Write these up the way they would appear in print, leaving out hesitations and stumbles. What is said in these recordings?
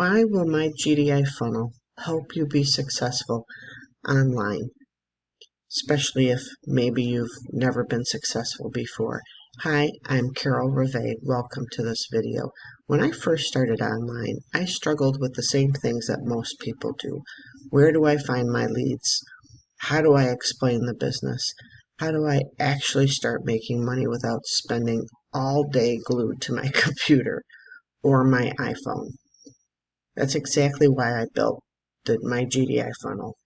Why will my GDI funnel help you be successful online, especially if maybe you've never been successful before? Hi, I'm Rivet. Welcome to this video. When I first started online, I struggled with the same things that most people do. Where do I find my leads? How do I explain the business? How do I actually start making money without spending all day glued to my computer or my iPhone? That's exactly why I built my GDI funnel.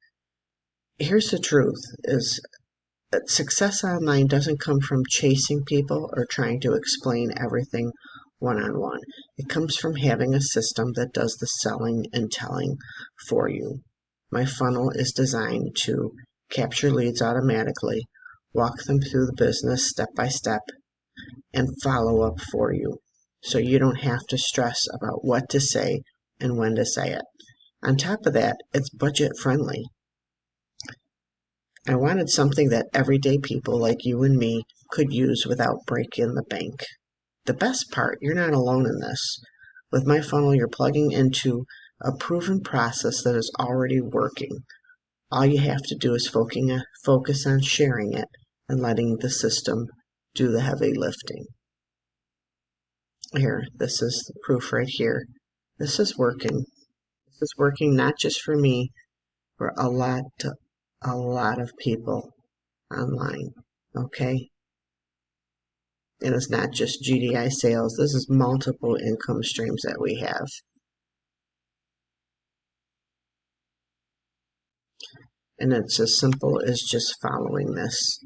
Here's the truth, is that success online doesn't come from chasing people or trying to explain everything one-on-one. It comes from having a system that does the selling and telling for you. My funnel is designed to capture leads automatically, walk them through the business step by step, and follow up for you, so you don't have to stress about what to say and when to say it. On top of that, it's budget friendly. I wanted something that everyday people like you and me could use without breaking the bank. The best part, you're not alone in this. With my funnel, you're plugging into a proven process that is already working. All you have to do is focus on sharing it and letting the system do the heavy lifting. Here, this is the proof right here. This is working. This is working not just for me, for a lot of people online, okay? And it's not just GDI sales. This is multiple income streams that we have. And it's as simple as just following this.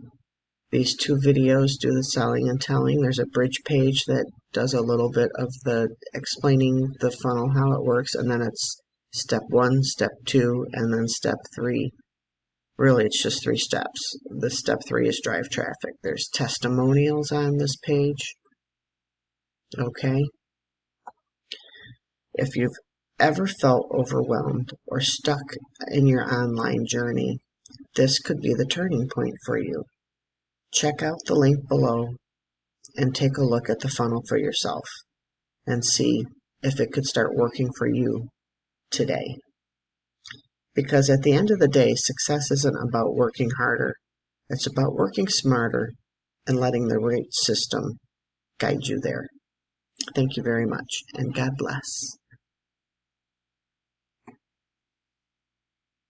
These two videos do the selling and telling. There's a bridge page that does a little bit of the explaining the funnel, how it works, and then it's step 1, step 2, and then step 3. Really, it's just 3 steps. The step 3 is drive traffic. There's testimonials on this page. Okay? If you've ever felt overwhelmed or stuck in your online journey, this could be the turning point for you. Check out the link below and take a look at the funnel for yourself and see if it could start working for you today. Because at the end of the day, success isn't about working harder. It's about working smarter and letting the right system guide you there. Thank you very much, and God bless.